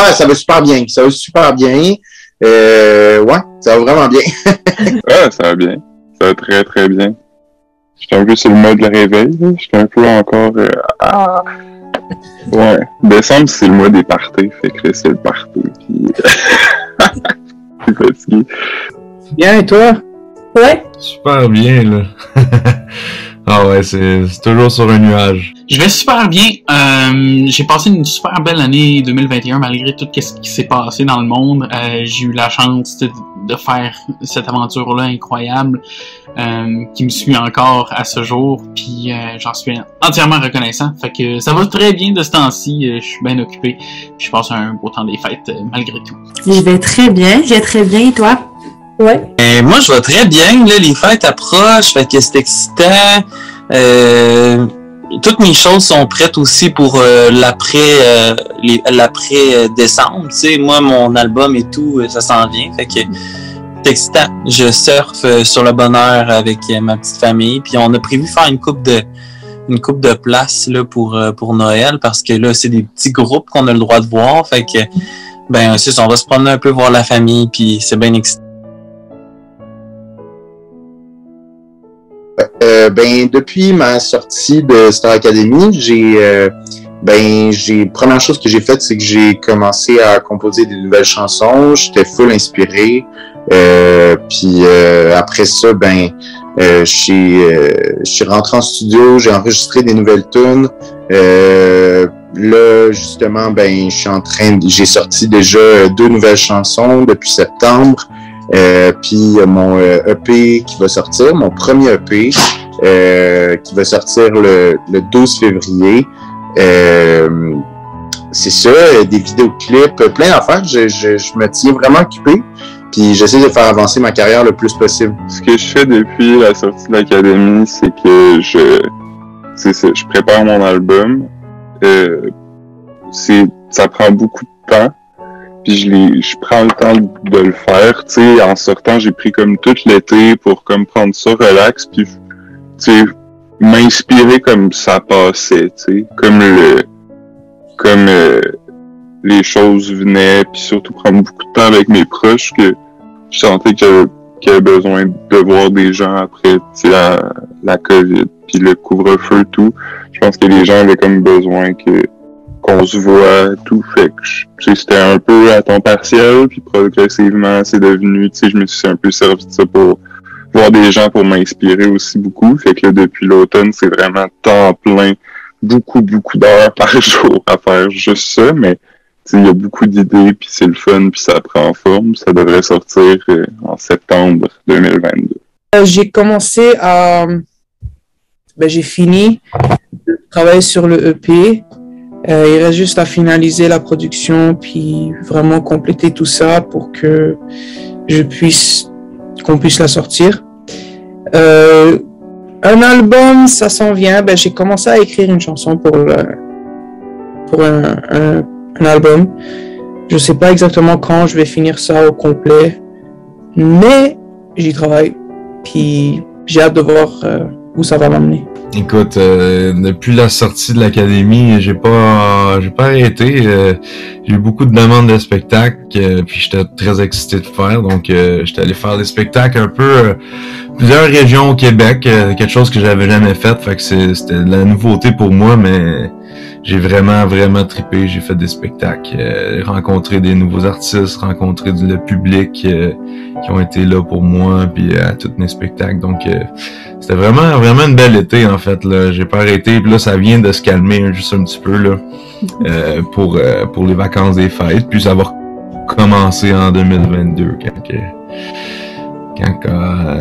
Ah, ça va super bien. Ça va super bien. Ouais, ça va vraiment bien. Ah, ça va bien. Ça va très, très bien. J'étais un peu sur le mode réveil. J'étais un peu encore... Ouais. Décembre, c'est le mois des parties. Fait que c'est le party. Puis... je suis fatigué. Bien, et toi? Ouais. Super bien, là. Ah ouais, c'est toujours sur un nuage. Je vais super bien. J'ai passé une super belle année 2021 malgré tout ce qui s'est passé dans le monde. J'ai eu la chance de faire cette aventure-là incroyable qui me suit encore à ce jour. Puis j'en suis entièrement reconnaissant. Fait que ça va très bien de ce temps-ci. Je suis bien occupé. Puis je passe un beau temps des fêtes malgré tout. Je vais très bien. Et toi? Ouais. Moi, je vais très bien. Là, les fêtes approchent, fait que c'est excitant. Toutes mes choses sont prêtes aussi pour l'après décembre. Tu sais, moi, mon album et tout, ça s'en vient. Fait que c'est excitant. Je surfe sur le bonheur avec ma petite famille. Puis on a prévu faire une coupe de places là pour Noël parce que là, c'est des petits groupes qu'on a le droit de voir. Fait que ben c'est ça, on va se promener un peu voir la famille. Puis c'est bien excitant. Ben, depuis ma sortie de Star Academy, première chose que j'ai faite, c'est que j'ai commencé à composer des nouvelles chansons. J'étais full inspiré. Puis après ça, je suis rentré en studio, j'ai enregistré des nouvelles tunes. Là, justement, j'ai sorti déjà 2 nouvelles chansons depuis septembre. Puis mon EP qui va sortir, mon premier EP qui va sortir le 12 février. C'est ça, des vidéoclips, plein d'affaires. Je me tiens vraiment occupé. Puis j'essaie de faire avancer ma carrière le plus possible. Ce que je fais depuis la sortie de l'académie, c'est que je prépare mon album. Ça prend beaucoup de temps. Puis je prends le temps de le faire, tu sais, en sortant, j'ai pris comme tout l'été pour comme prendre ça relax, puis tu sais, m'inspirer comme ça passait, tu sais, comme les choses venaient, puis surtout prendre beaucoup de temps avec mes proches, que je sentais que j'avais besoin de voir des gens après, tu sais, la COVID, puis le couvre-feu, tout. Je pense que les gens avaient comme besoin qu'on se voit, tout. Fait que c'était un peu à temps partiel, puis progressivement, c'est devenu, tu sais, je me suis un peu servi de ça pour voir des gens, pour m'inspirer aussi beaucoup. Fait que là, depuis l'automne, c'est vraiment temps plein, beaucoup d'heures par jour à faire juste ça, mais tu sais, il y a beaucoup d'idées, puis c'est le fun, puis ça prend forme. Ça devrait sortir en septembre 2022. J'ai commencé à... j'ai fini de travailler sur le EP. Il reste juste à finaliser la production puis vraiment compléter tout ça pour que qu'on puisse la sortir. Un album, ça s'en vient. J'ai commencé à écrire une chanson pour un album. Je sais pas exactement quand je vais finir ça au complet, mais j'y travaille. Puis j'ai hâte de voir où ça va m'amener. Écoute, depuis la sortie de l'académie, j'ai pas arrêté. J'ai eu beaucoup de demandes de spectacles, puis j'étais très excité de faire. Donc, j'étais allé faire des spectacles un peu plusieurs régions au Québec, quelque chose que j'avais jamais fait. Fait que c'était de la nouveauté pour moi, mais j'ai vraiment trippé. J'ai fait des spectacles, rencontré des nouveaux artistes, rencontré le public qui ont été là pour moi, puis à tous mes spectacles. Donc, c'était vraiment une belle été en fait. Là, j'ai pas arrêté. Puis là, ça vient de se calmer juste un petit peu là pour les vacances des fêtes. Puis ça va commencer en 2022 quand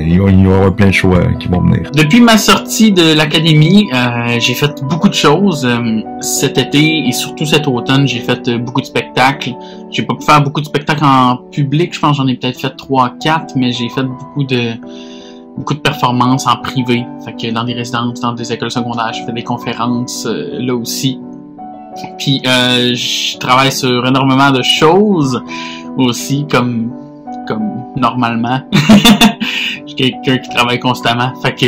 il va y avoir plein de choix qui vont venir. Depuis ma sortie de l'académie, j'ai fait beaucoup de choses. Cet été et surtout cet automne, j'ai fait beaucoup de spectacles. J'ai pas pu faire beaucoup de spectacles en public. Je pense que j'en ai peut-être fait 3-4, mais j'ai fait beaucoup de performances en privé. Fait que dans des résidences, dans des écoles secondaires, je fais des conférences là aussi. Puis je travaille sur énormément de choses aussi, comme normalement. Je suis quelqu'un qui travaille constamment. Fait que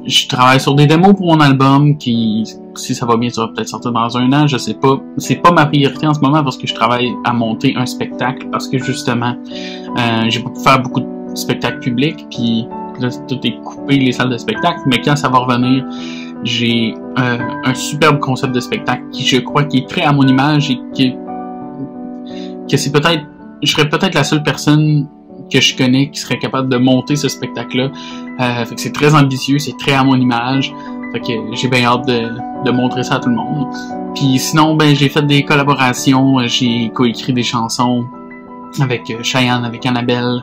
je travaille sur des démos pour mon album qui si ça va bien, ça va peut-être sortir dans 1 an, je sais pas. C'est pas ma priorité en ce moment parce que je travaille à monter un spectacle parce que justement, j'ai pas pu faire beaucoup de spectacles publics, puis là, tout est coupé, les salles de spectacle, mais quand ça va revenir, j'ai un superbe concept de spectacle qui, je crois, qui est très à mon image et que c'est peut-être, je serais peut-être la seule personne que je connais qui serait capable de monter ce spectacle-là. Fait que c'est très ambitieux, c'est très à mon image. Fait que j'ai bien hâte de montrer ça à tout le monde. Puis sinon, ben j'ai fait des collaborations, j'ai coécrit des chansons avec Cheyenne, avec Annabelle.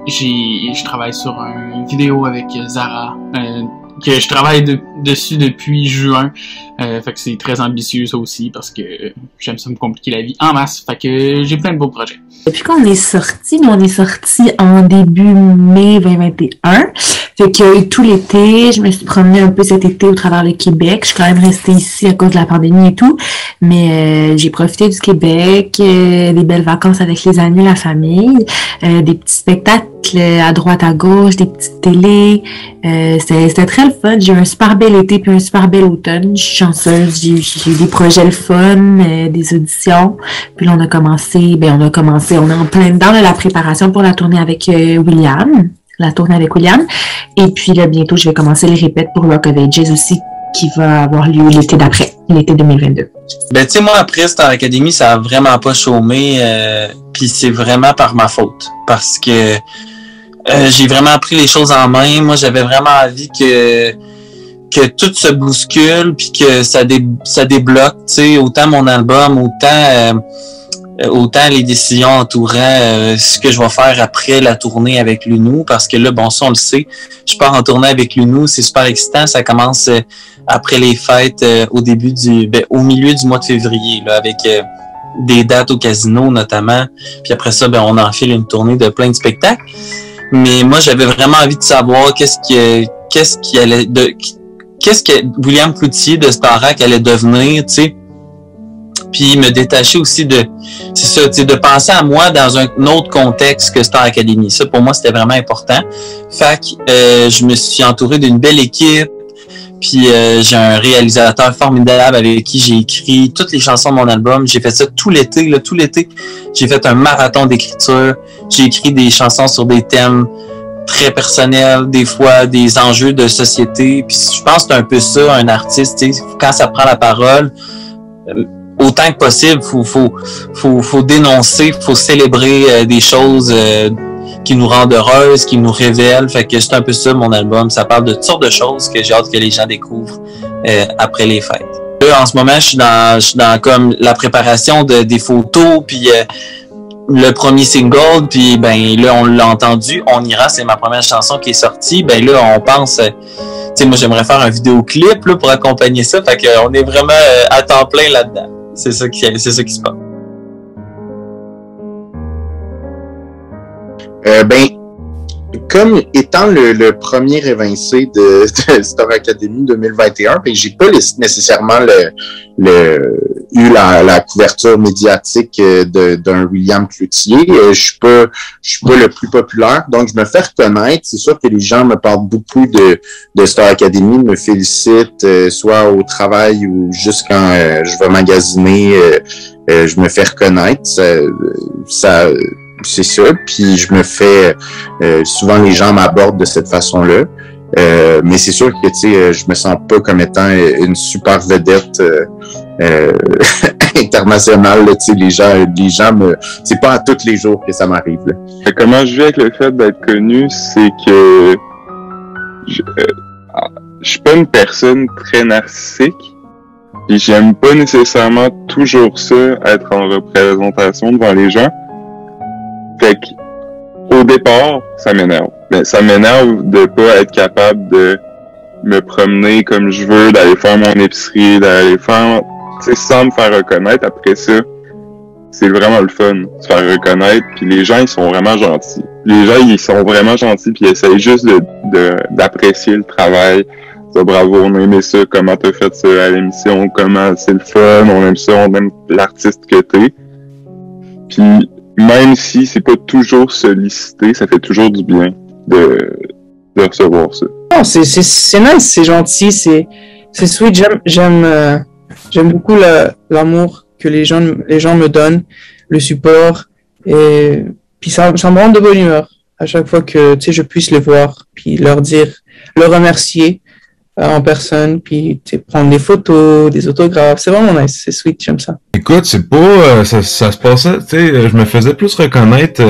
Je travaille sur une vidéo avec Zara, que je travaille dessus depuis juin. Fait que c'est très ambitieux ça aussi parce que j'aime ça me compliquer la vie en masse. Fait que j'ai plein de beaux projets. Depuis qu'on est sorti, nous on est sorti en début mai 2021. Fait que tout l'été, je me suis promenée un peu cet été au travers le Québec. Je suis quand même restée ici à cause de la pandémie et tout. Mais j'ai profité du Québec, des belles vacances avec les amis, la famille, des petits spectacles à droite, à gauche, des petites télés. C'était très le fun. J'ai eu un super bel été puis un super bel automne. Je suis chanceuse. J'ai eu des projets le fun, des auditions. Puis là, on est en plein dedans de la préparation pour la tournée avec William. Et puis là, bientôt, je vais commencer les répètes pour Rock of Ages aussi, qui va avoir lieu l'été d'après, l'été 2022. Ben, tu sais, moi, après Star Academy, ça a vraiment pas chômé, puis c'est vraiment par ma faute. Parce que j'ai vraiment pris les choses en main. Moi, j'avais vraiment envie que tout se bouscule, puis que ça débloque, tu sais, autant mon album, autant les décisions entourant ce que je vais faire après la tournée avec l'UNO, parce que là, bon, ça, on le sait, je pars en tournée avec l'UNO, c'est super excitant, ça commence après les fêtes, au milieu du mois de février, là, avec des dates au casino notamment, puis après ça, ben, on enfile une tournée de plein de spectacles. Mais moi, j'avais vraiment envie de savoir qu'est-ce que William Cloutier de Starac allait devenir, tu sais. Puis me détacher aussi de penser à moi dans un autre contexte que Star Academy. Ça, pour moi, c'était vraiment important. Fait que je me suis entouré d'une belle équipe. Puis j'ai un réalisateur formidable avec qui j'ai écrit toutes les chansons de mon album. J'ai fait ça tout l'été. J'ai fait un marathon d'écriture. J'ai écrit des chansons sur des thèmes très personnels, des fois des enjeux de société. Puis je pense que c'est un peu ça, un artiste, tu sais, quand ça prend la parole, autant que possible, faut dénoncer, faut célébrer des choses qui nous rendent heureuses, qui nous révèlent. Fait que c'est un peu ça mon album. Ça parle de toutes sortes de choses que j'ai hâte que les gens découvrent après les fêtes. Là, en ce moment, je suis dans comme la préparation des photos, puis le premier single, puis ben là on l'a entendu, On ira, c'est ma première chanson qui est sortie. Ben là on pense, tu sais, moi j'aimerais faire un vidéoclip là pour accompagner ça. Fait que on est vraiment à temps plein là-dedans. C'est ça qui se passe. Ben, comme étant le premier évincé de Star Academy 2021, ben, j'ai pas nécessairement eu la couverture médiatique d'un William Cloutier. Je suis pas le plus populaire, donc je me fais reconnaître. C'est sûr que les gens me parlent beaucoup de Star Academy, me félicitent, soit au travail ou juste quand je vais magasiner, je me fais reconnaître. Ça c'est ça, puis je me fais souvent les gens m'abordent de cette façon-là, mais c'est sûr que tu sais je me sens pas comme étant une super vedette internationale, tu sais, les gens c'est pas à tous les jours que ça m'arrive là. Comment je vis avec le fait d'être connu, c'est que je suis pas une personne très narcissique, et j'aime pas nécessairement toujours ça, être en représentation devant les gens. Fait que, au départ, ça m'énerve. Mais ça m'énerve de pas être capable de me promener comme je veux, d'aller faire mon épicerie, d'aller faire, tu sais, sans me faire reconnaître. Après ça, c'est vraiment le fun, se faire reconnaître. Puis les gens, ils sont vraiment gentils. Les gens, ils sont vraiment gentils, puis ils essayent juste d'apprécier le travail. Ça, bravo, on a aimé ça, comment t'as fait ça à l'émission, comment c'est le fun, on aime ça, on aime l'artiste que t'es. Puis, même si c'est pas toujours sollicité, ça fait toujours du bien de recevoir ça. Non, c'est nice, c'est gentil, C'est sweet, j'aime beaucoup l'amour que les gens me donnent, le support, et puis ça me rend de bonne humeur à chaque fois que, tu sais, je puisse les voir, puis leur remercier en personne, puis, tu sais, prendre des photos, des autographes, c'est vraiment nice, c'est sweet, j'aime ça. Écoute, c'est pas, ça se passait, tu sais, je me faisais plus reconnaître,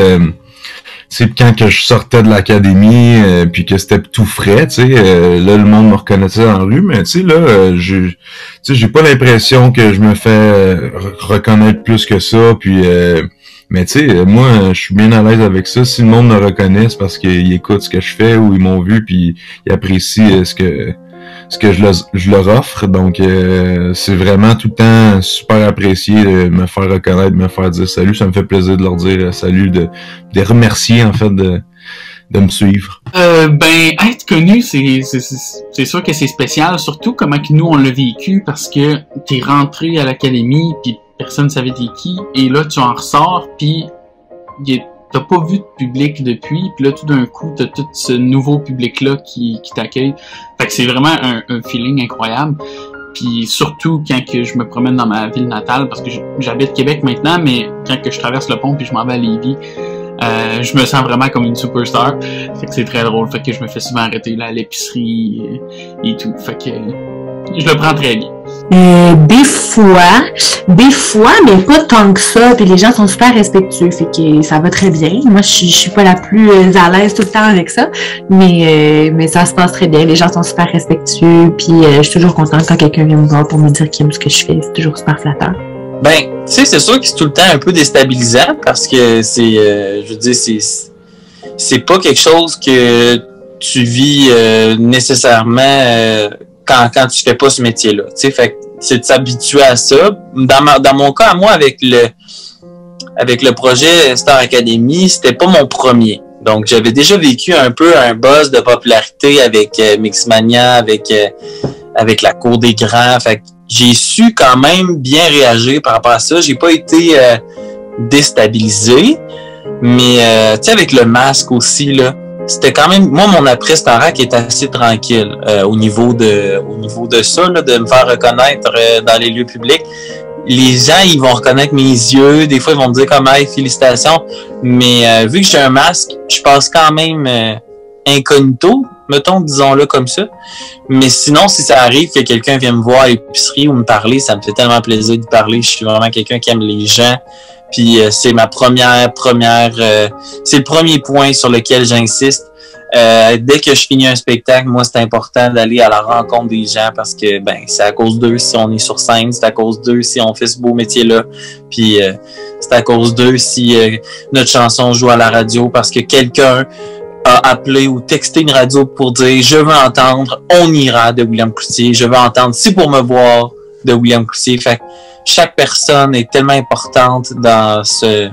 c'est quand que je sortais de l'académie, puis que c'était tout frais, tu sais, là le monde me reconnaissait dans la rue, mais tu sais là, j'ai pas l'impression que je me fais reconnaître plus que ça, puis mais tu sais, moi je suis bien à l'aise avec ça. Si le monde me reconnaît, c'est parce qu'ils écoutent ce que je fais ou ils m'ont vu, puis ils apprécient ce que je leur offre. Donc c'est vraiment tout le temps super apprécié de me faire reconnaître, de me faire dire salut. Ça me fait plaisir de leur dire salut, de les remercier en fait de me suivre. Être connu, c'est sûr que c'est spécial, surtout comment que nous on l'a vécu, parce que t'es rentré à l'académie puis personne savait t'es qui, et là tu en ressors puis t'as pas vu de public depuis, puis là tout d'un coup t'as tout ce nouveau public là qui t'accueille. Fait que c'est vraiment un feeling incroyable. Puis surtout quand que je me promène dans ma ville natale, parce que j'habite Québec maintenant, mais quand que je traverse le pont puis je m'en vais à Lévis, je me sens vraiment comme une superstar. Fait que c'est très drôle. Fait que je me fais souvent arrêter là à l'épicerie et tout. Fait que je le prends très bien. Des fois, mais pas tant que ça. Puis les gens sont super respectueux, fait que ça va très bien. Moi, je suis pas la plus à l'aise tout le temps avec ça, mais ça se passe très bien. Les gens sont super respectueux, puis je suis toujours contente quand quelqu'un vient me voir pour me dire qu'il aime ce que je fais. C'est toujours super flatteur. Ben, tu sais, c'est sûr que c'est tout le temps un peu déstabilisant parce que je veux dire, c'est pas quelque chose que tu vis nécessairement quand tu fais pas ce métier-là. Tu sais, fait que c'est de s'habituer à ça. Dans mon cas, à moi, avec le projet Star Academy, c'était pas mon premier. Donc, j'avais déjà vécu un peu un buzz de popularité avec Mixmania, avec la Cour des Grands. Fait que j'ai su quand même bien réagir par rapport à ça. J'ai pas été déstabilisé, mais tu sais, avec le masque aussi, là, c'était quand même, moi, mon après Starac est assez tranquille au niveau de ça, là, de me faire reconnaître dans les lieux publics. Les gens, ils vont reconnaître mes yeux. Des fois, ils vont me dire comme hey, félicitations. Mais vu que j'ai un masque, je passe quand même incognito, mettons, disons-le comme ça. Mais sinon, si ça arrive que quelqu'un vienne me voir à l'épicerie ou me parler, ça me fait tellement plaisir de parler. Je suis vraiment quelqu'un qui aime les gens. Puis c'est ma première c'est le premier point sur lequel j'insiste. Dès que je finis un spectacle, moi c'est important d'aller à la rencontre des gens parce que ben c'est à cause d'eux si on est sur scène, c'est à cause d'eux si on fait ce beau métier-là. Puis c'est à cause d'eux si notre chanson joue à la radio parce que quelqu'un a appelé ou texté une radio pour dire je veux entendre On ira de William Cloutier, je veux entendre Si pour me voir de William Cloutier. Fait que chaque personne est tellement importante dans ce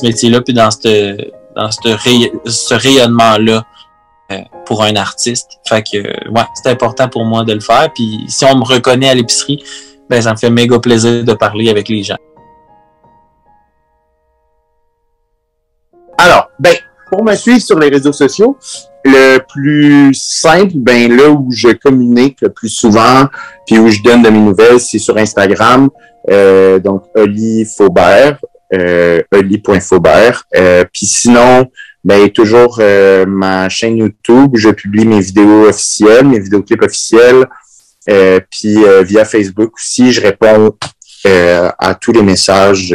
métier-là puis dans ce rayonnement-là pour un artiste. Fait que ouais, c'est important pour moi de le faire. Puis si on me reconnaît à l'épicerie, ben ça me fait méga plaisir de parler avec les gens. Alors, pour me suivre sur les réseaux sociaux, le plus simple, là où je communique le plus souvent, puis où je donne de mes nouvelles, c'est sur Instagram. Donc, Oli Faubert, Oli.Faubert. Puis sinon, toujours ma chaîne YouTube où je publie mes vidéos officielles, mes vidéoclips officiels. Puis via Facebook aussi, je réponds à tous les messages,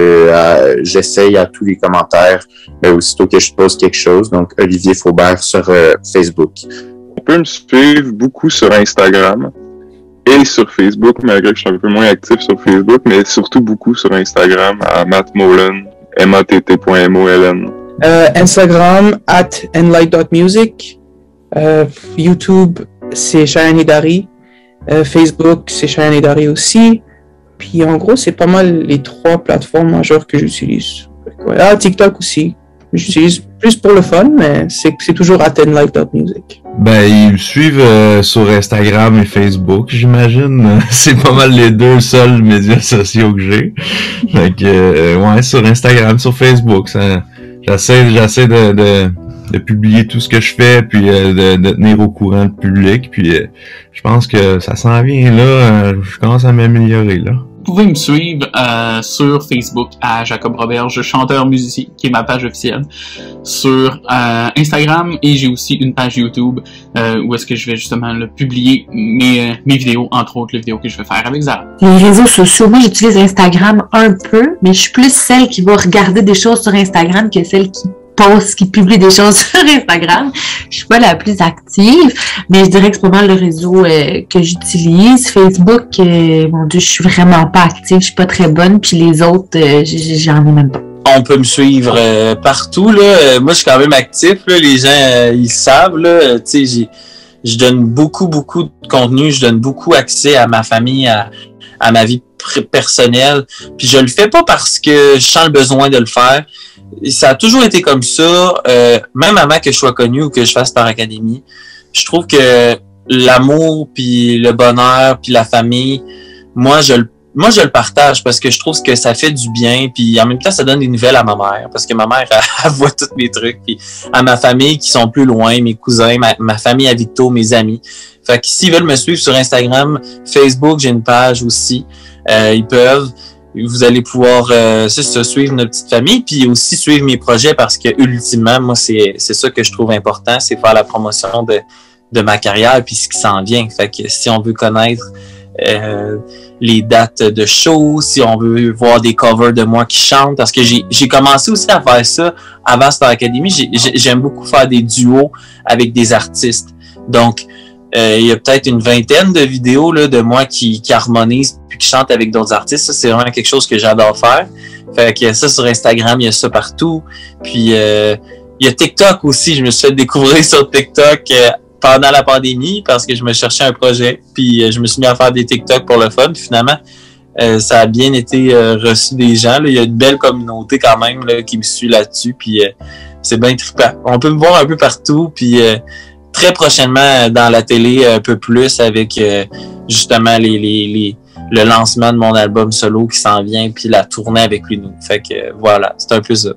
j'essaye à tous les commentaires aussitôt que je pose quelque chose. Donc, Olivier Faubert sur Facebook. On peut me suivre beaucoup sur Instagram et sur Facebook, malgré que je suis un peu moins actif sur Facebook, mais surtout beaucoup sur Instagram à Matt Molan, matt.moln. Instagram @nlight.music. YouTube, c'est Cheyenne Hidari. Facebook, c'est Cheyenne Hidari aussi. Puis en gros, c'est pas mal les 3 plateformes majeures que j'utilise. Ah, TikTok aussi. J'utilise plus pour le fun, mais c'est toujours @nlight.music. Ils me suivent sur Instagram et Facebook, j'imagine. C'est pas mal les 2 seuls médias sociaux que j'ai. Fait que, ouais, sur Instagram, sur Facebook, ça, j'essaie de de publier tout ce que je fais, puis de tenir au courant le public. Puis je pense que ça s'en vient là. Je commence à m'améliorer là. Vous pouvez me suivre sur Facebook à Jacob Roberge, chanteur musicien, qui est ma page officielle, sur Instagram, et j'ai aussi une page YouTube où est-ce que je vais justement là, publier mes vidéos, entre autres les vidéos que je vais faire avec Zara. Les réseaux sociaux, moi j'utilise Instagram un peu, mais je suis plus celle qui va regarder des choses sur Instagram que celle qui publie des choses sur Instagram. Je suis pas la plus active, mais je dirais que c'est pas mal le réseau que j'utilise. Facebook, mon Dieu, je suis vraiment pas active, je suis pas très bonne, puis les autres, j'en ai même pas. On peut me suivre partout, là. Moi, je suis quand même actif, là. Les gens, ils savent, là. Tu sais, je donne beaucoup de contenu, je donne beaucoup accès à ma famille, à ma vie personnelle. Puis je le fais pas parce que je sens le besoin de le faire. Ça a toujours été comme ça, même avant que je sois connu ou que je fasse Star Academy. Je trouve que l'amour, puis le bonheur, puis la famille, moi je le partage parce que je trouve que ça fait du bien, puis en même temps ça donne des nouvelles à ma mère, parce que ma mère elle voit tous mes trucs, puis à ma famille qui sont plus loin, mes cousins, ma famille à Victo, mes amis. Fait que s'ils veulent me suivre sur Instagram, Facebook, j'ai une page aussi, ils peuvent. Vous allez pouvoir suivre notre petite famille, puis aussi suivre mes projets, parce que ultimement, moi, c'est ça que je trouve important, c'est faire la promotion de ma carrière puis ce qui s'en vient. Fait que si on veut connaître les dates de shows, si on veut voir des covers de moi qui chante, parce que j'ai commencé aussi à faire ça avant Star Academy. J'aime beaucoup faire des duos avec des artistes. Donc, il y a peut-être une vingtaine de vidéos là, de moi qui harmonise puis qui chante avec d'autres artistes. Ça, c'est vraiment quelque chose que j'adore faire. Fait que ça, sur Instagram, il y a ça partout. Puis il y a TikTok aussi. Je me suis fait découvrir sur TikTok pendant la pandémie parce que je me cherchais un projet. Puis je me suis mis à faire des TikTok pour le fun. Puis finalement, ça a bien été reçu des gens. Là. Il y a une belle communauté quand même là, qui me suit là-dessus. Puis c'est bien trippant. On peut me voir un peu partout. Puis très prochainement dans la télé un peu plus avec justement le lancement de mon album solo qui s'en vient puis la tournée avec Luno. Fait que voilà, c'est un peu ça.